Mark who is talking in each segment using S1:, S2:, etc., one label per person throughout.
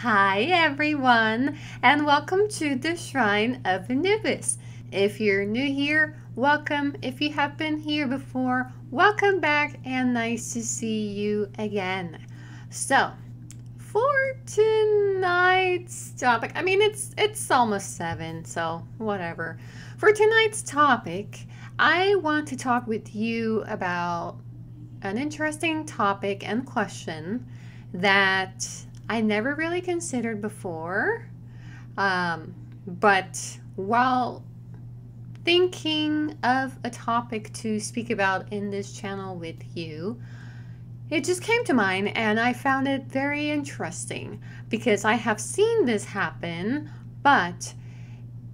S1: Hi everyone, and welcome to the Shrine of Anubis. If you're new here, welcome. If you have been here before, welcome back and nice to see you again. So, for tonight's topic, it's almost 7, so whatever. For tonight's topic, I want to talk with you about an interesting topic and question that I never really considered before. But while thinking of a topic to speak about in this channel with you, it just came to mind and I found it very interesting because I have seen this happen, but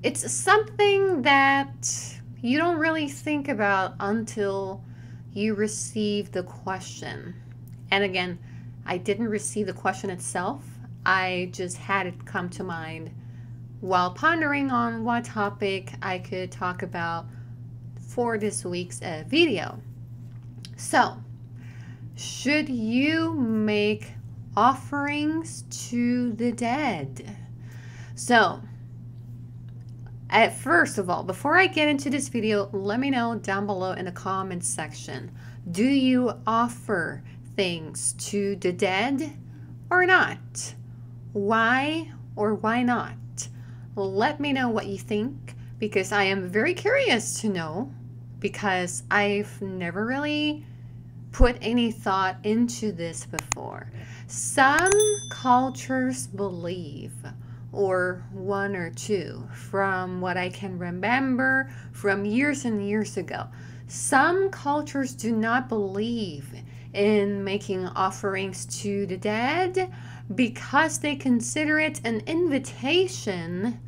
S1: it's something that you don't really think about until you receive the question. And again, I didn't receive the question itself. I just had it come to mind while pondering on what topic I could talk about for this week's video. So, should you make offerings to the dead? So, first of all, before I get into this video, let me know down below in the comments section. Do you offer things to the dead or not? Why or why not? Let me know what you think, because I am very curious to know, because I've never really put any thought into this before. Some cultures believe, or one or two, from what I can remember from years and years ago, some cultures do not believe in making offerings to the dead because they consider it an invitation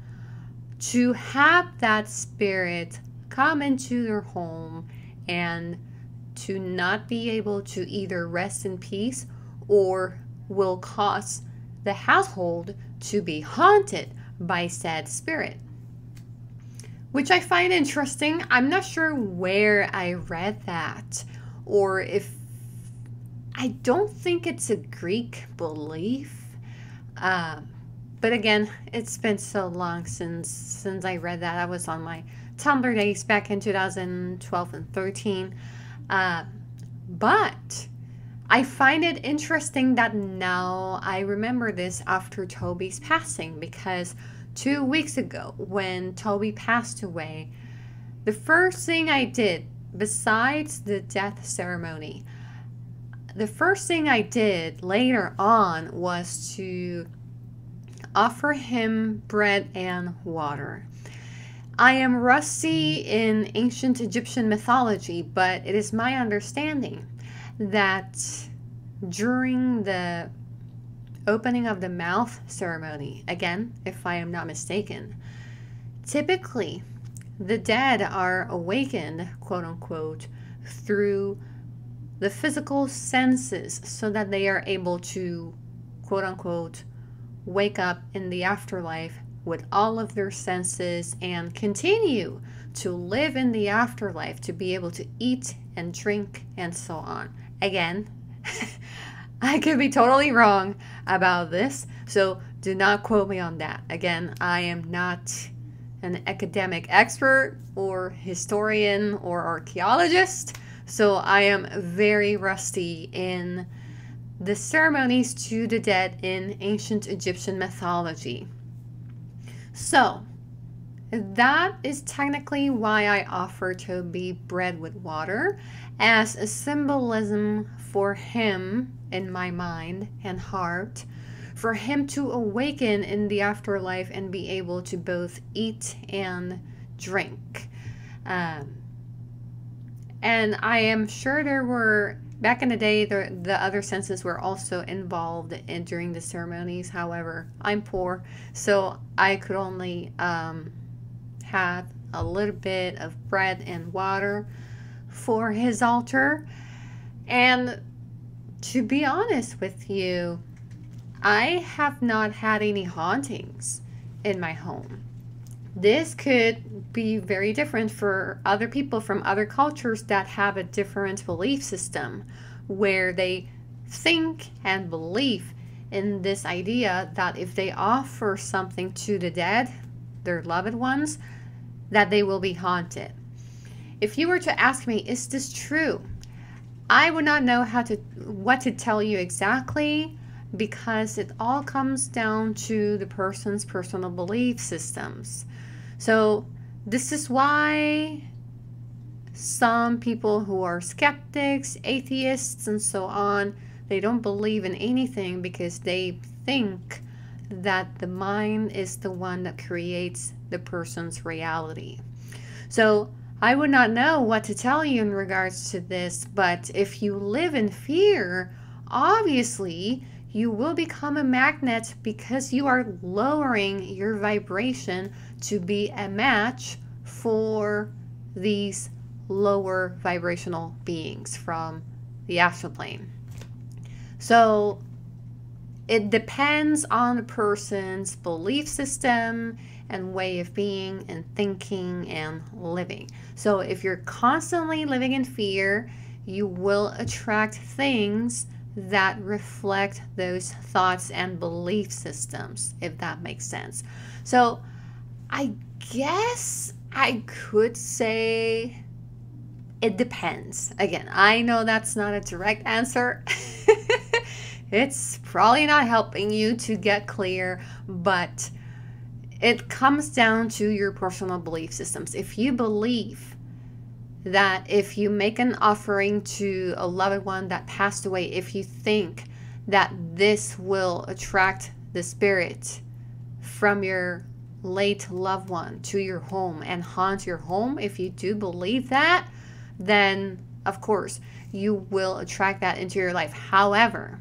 S1: to have that spirit come into their home and to not be able to either rest in peace or will cause the household to be haunted by said spirit, which I find interesting. I'm not sure where I read that, or if I don't think it's a Greek belief, but again, it's been so long since I read that. I was on my Tumblr days back in 2012 and 13, but I find it interesting that now I remember this after Toby's passing, because 2 weeks ago when Toby passed away, the first thing I did, besides the death ceremony, the first thing I did later on was to offer him bread and water. I am rusty in ancient Egyptian mythology, but it is my understanding that during the opening of the mouth ceremony, again, if I am not mistaken, typically the dead are awakened, quote unquote, through the physical senses so that they are able to, quote unquote, wake up in the afterlife with all of their senses and continue to live in the afterlife, to be able to eat and drink and so on. Again, I could be totally wrong about this, so do not quote me on that. Again, I am not an academic expert or historian or archaeologist, so I am very rusty in the ceremonies to the dead in ancient Egyptian mythology. So, that is technically why I offer Toby bread with water, as a symbolism for him in my mind and heart, for him to awaken in the afterlife and be able to both eat and drink. And I am sure there were, back in the day, the other senses were also involved during the ceremonies. However, I'm poor, so I could only have a little bit of bread and water for his altar. And to be honest with you, I have not had any hauntings in my home. This could be very different for other people from other cultures that have a different belief system, where they think and believe in this idea that if they offer something to the dead, their loved ones, that they will be haunted. If you were to ask me, is this true? I would not know what to tell you exactly, because it all comes down to the person's personal belief systems. So this is why some people who are skeptics, atheists, and so on, they don't believe in anything because they think that the mind is the one that creates the person's reality. So I would not know what to tell you in regards to this, but if you live in fear, obviously you will become a magnet because you are lowering your vibration to be a match for these lower vibrational beings from the astral plane. So it depends on the person's belief system and way of being and thinking and living. So if you're constantly living in fear, you will attract things that reflect those thoughts and belief systems, if that makes sense. So I guess I could say it depends. Again, I know that's not a direct answer. It's probably not helping you to get clear, but it comes down to your personal belief systems. If you believe that if you make an offering to a loved one that passed away, if you think that this will attract the spirit from your late loved one to your home and haunt your home, if you do believe that, then of course you will attract that into your life. However,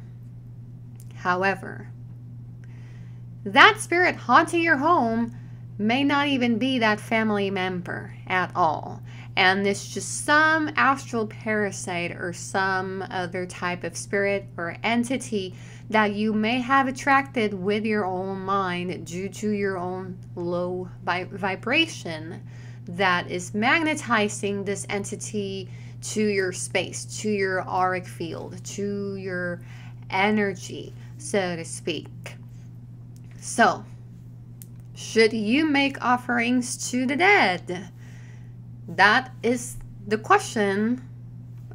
S1: that spirit haunting your home may not even be that family member at all. And it's just some astral parasite or some other type of spirit or entity that you may have attracted with your own mind due to your own low vibration that is magnetizing this entity to your space, to your auric field, to your energy, so to speak. So, should you make offerings to the dead? That is the question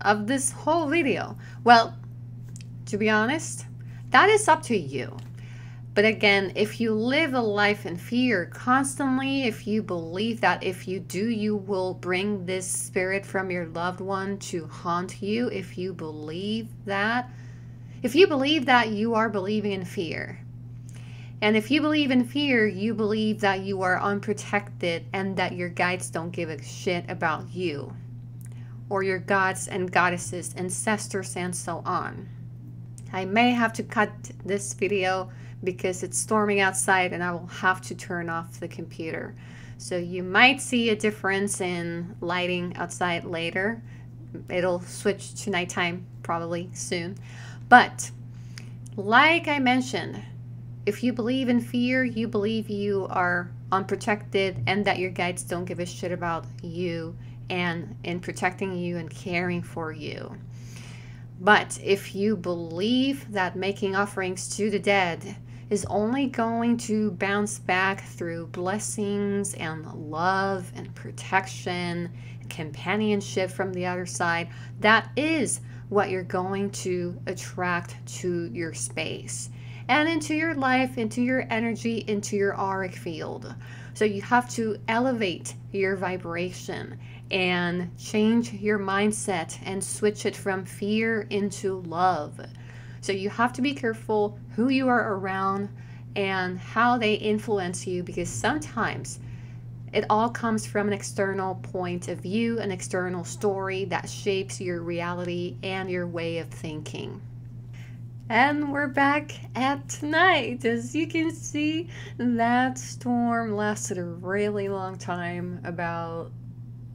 S1: of this whole video. Well, to be honest, that is up to you. But again, if you live a life in fear constantly, if you believe that if you do, you will bring this spirit from your loved one to haunt you, if you believe that you are believing in fear. And if you believe in fear, you believe that you are unprotected and that your guides don't give a shit about you, or your gods and goddesses, ancestors, and so on. I may have to cut this video because it's storming outside and I will have to turn off the computer. So you might see a difference in lighting outside later. It'll switch to nighttime probably soon. But like I mentioned, if you believe in fear, you believe you are unprotected and that your guides don't give a shit about you and in protecting you and caring for you. But if you believe that making offerings to the dead is only going to bounce back through blessings and love and protection, companionship from the other side, that is what you're going to attract to your space and into your life, into your energy, into your auric field. So you have to elevate your vibration and change your mindset and switch it from fear into love. So you have to be careful who you are around and how they influence you, because sometimes it all comes from an external point of view, an external story that shapes your reality and your way of thinking. And we're back at night. As you can see, that storm lasted a really long time, about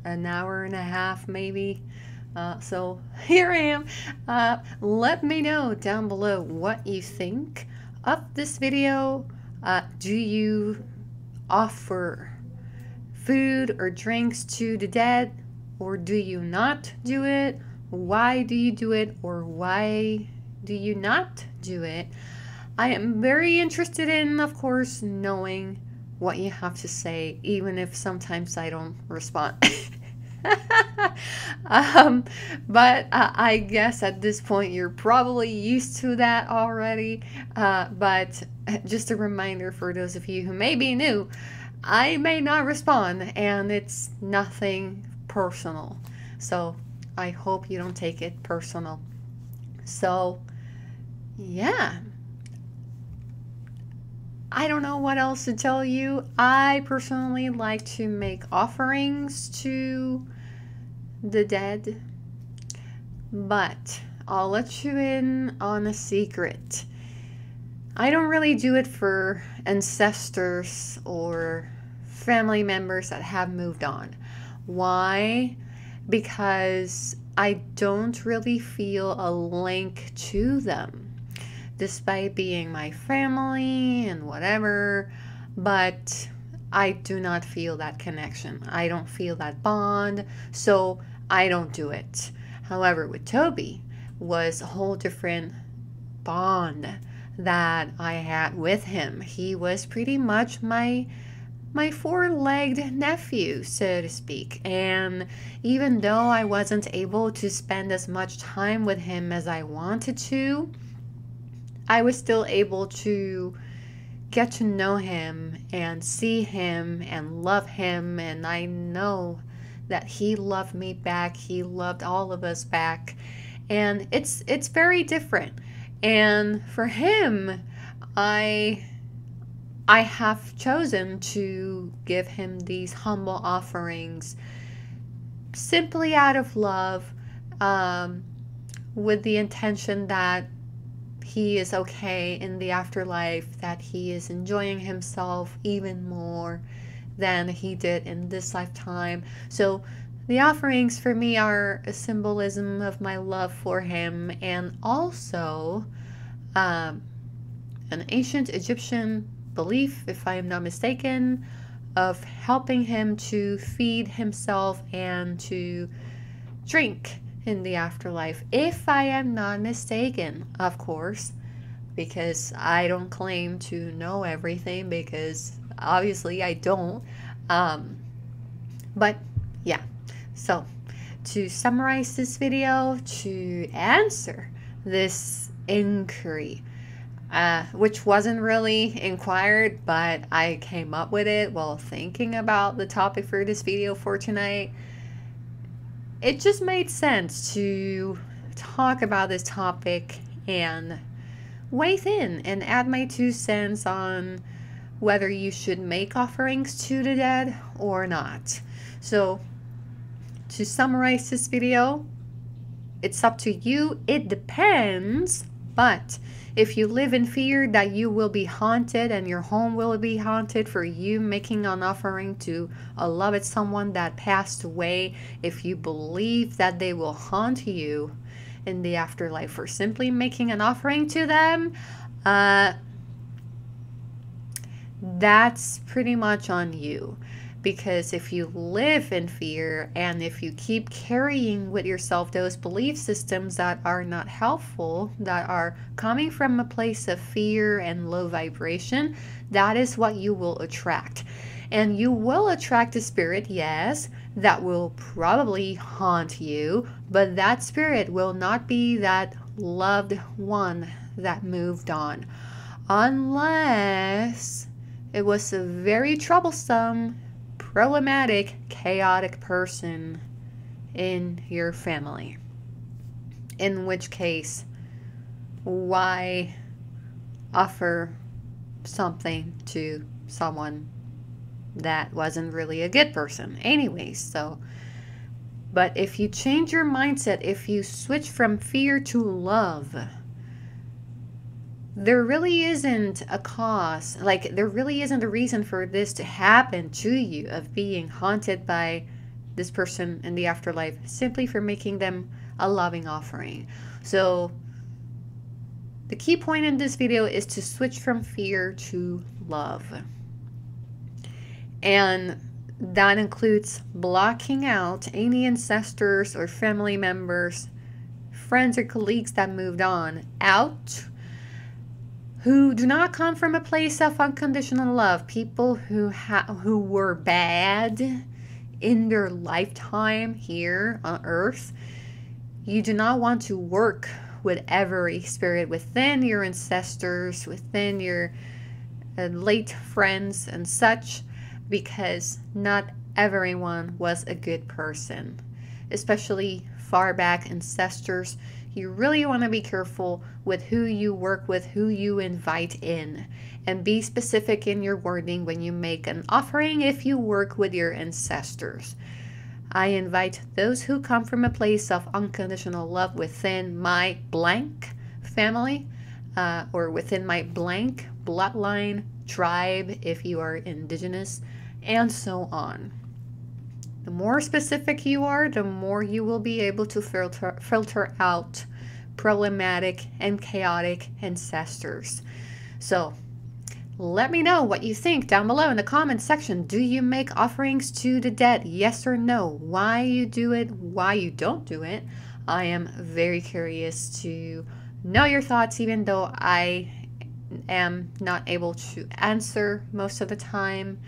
S1: an hour and a half maybe. So here I am. Let me know down below what you think of this video. Do you offer food or drinks to the dead, or do you not do it? Why do you do it, or why do you not do it? I am very interested in, of course, knowing what you have to say, even if sometimes I don't respond. um, but I guess at this point you're probably used to that already. But just a reminder for those of you who may be new, I may not respond, and it's nothing personal. So I hope you don't take it personal. So, yeah. I don't know what else to tell you. I personally like to make offerings to the dead, but I'll let you in on a secret. I don't really do it for ancestors or family members that have moved on. Why? Because I don't really feel a link to them, despite being my family and whatever, but I do not feel that connection. I don't feel that bond, so I don't do it. However, with Toby was a whole different bond that I had with him. He was pretty much my four-legged nephew, so to speak. And even though I wasn't able to spend as much time with him as I wanted to, I was still able to get to know him and see him and love him, and I know that he loved me back. He loved all of us back, and it's very different. And for him, I have chosen to give him these humble offerings simply out of love, with the intention that he is okay in the afterlife, that he is enjoying himself even more than he did in this lifetime. So the offerings for me are a symbolism of my love for him, and also an ancient Egyptian belief, if I am not mistaken, of helping him to feed himself and to drink in the afterlife, if I am not mistaken, of course, because I don't claim to know everything, because obviously I don't. But yeah, so to summarize this video, to answer this inquiry, which wasn't really inquired, but I came up with it while thinking about the topic for this video for tonight. It just made sense to talk about this topic and weigh in and add my 2 cents on whether you should make offerings to the dead or not. So, to summarize this video, it's up to you. It depends, but if you live in fear that you will be haunted and your home will be haunted for you making an offering to a loved someone that passed away, if you believe that they will haunt you in the afterlife for simply making an offering to them, that's pretty much on you. Because if you live in fear and if you keep carrying with yourself those belief systems that are not helpful, that are coming from a place of fear and low vibration, that is what you will attract. And you will attract a spirit, yes, that will probably haunt you, but that spirit will not be that loved one that moved on, unless it was a very troublesome, problematic, chaotic person in your family. In which case, why offer something to someone that wasn't really a good person anyways? So, but if you change your mindset, if you switch from fear to love, there really isn't a cause, like there really isn't a reason for this to happen to you, of being haunted by this person in the afterlife simply for making them a loving offering. So the key point in this video is to switch from fear to love. And that includes blocking out any ancestors or family members, friends or colleagues that moved on out. who do not come from a place of unconditional love, people who were bad in their lifetime here on earth. You do not want to work with every spirit within your ancestors, within your late friends and such, because not everyone was a good person, especially far back ancestors. You really want to be careful with who you work with, who you invite in, and be specific in your wording when you make an offering if you work with your ancestors. I invite those who come from a place of unconditional love within my blank family, or within my blank bloodline, tribe, if you are indigenous, and so on. The more specific you are, the more you will be able to filter out problematic and chaotic ancestors. So let me know what you think down below in the comments section. Do you make offerings to the dead? Yes or no? Why you do it? Why you don't do it? I am very curious to know your thoughts, even though I am not able to answer most of the time,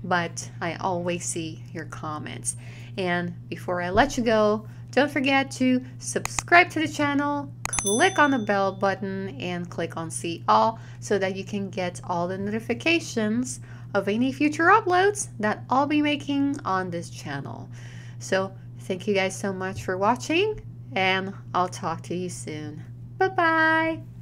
S1: but I always see your comments. And before I let you go, don't forget to subscribe to the channel, click on the bell button, and click on see all so that you can get all the notifications of any future uploads that I'll be making on this channel. So thank you guys so much for watching, and I'll talk to you soon. Bye-bye.